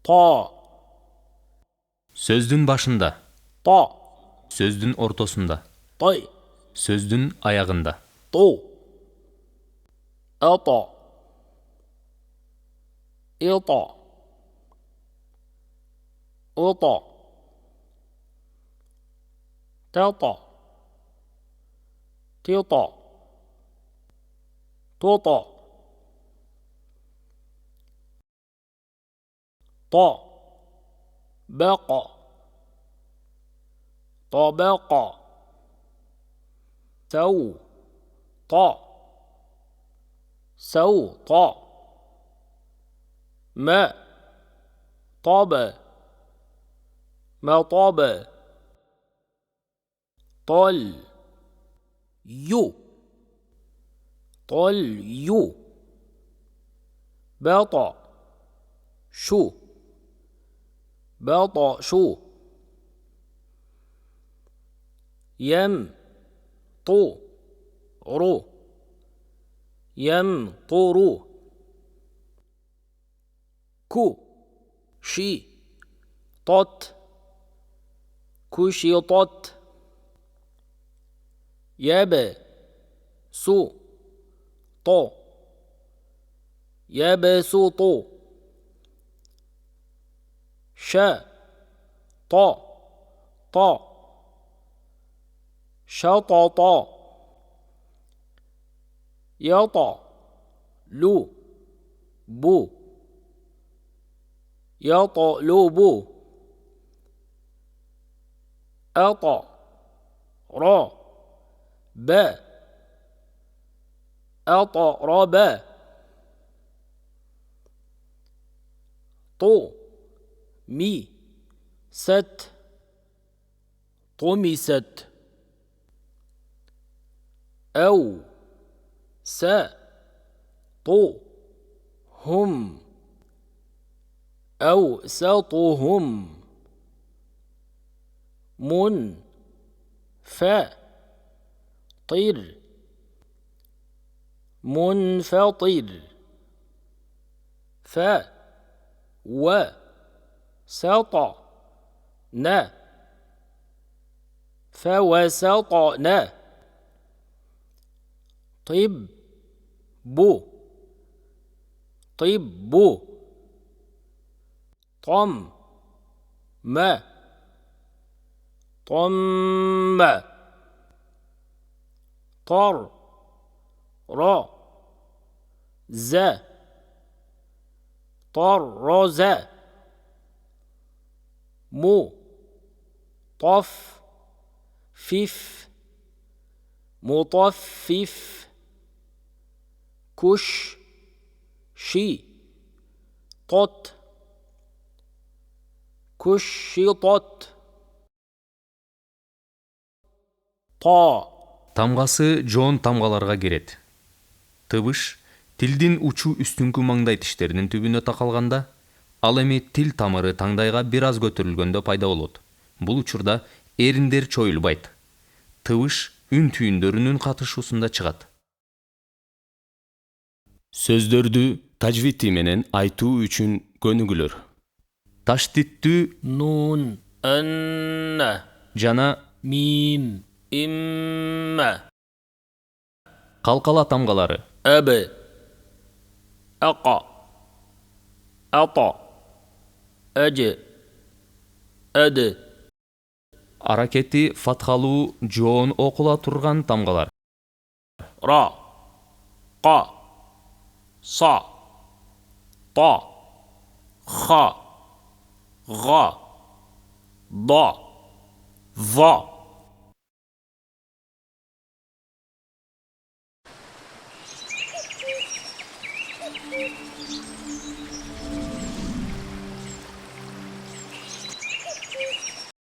Ta. Сөздүн башында. Ta. Сөздүн ортосунда. Tay. Сөздүн аягында. To. Ata. Ita. Uta. Tata. Tita. Tuta. Ta. Baqa. Tabaqa. Sau. Ta. Sau. Ta. ما طاب ما طاب طل يو طل يو باطا شو باطا شو يم طو رو يم طورو كو شي طت كوشي طت يابا سو طو يابا سو طو شا طا طا شطا طا يطا لو بو يطلب أطى را با أطرب طو مي ست طمست أو سا طو هم أوسطهم من فا طير منفطر فا و سطا نا فوسطنا طب بو طب طم ما طم طر را ز طرز مو طف فيف مطفف كش شي طت كشطت تا. Тамгасы жоон тамгаларга кирет. Тыбыш тилдин учу үстүңкү маңдай тиштеринин түбүнө такалганда, ал эми тил тамыры таңдайга бир аз көтөрүлгөндө пайда болот. Бул учурда эриндер чоюлбайт. Тыбыш үн түйүндөрүнүн катышуусунда чыгат. Сөздөрдү тажвити менен айтуу үчүн көнүгүлөр. Таштиттүү نون أن жана ميم إما калкала тамгалары أب أقا أطا أج أد аракети фатхалуу жоон окула турган тамгалар. را قا صا طا خا غا ضا ظا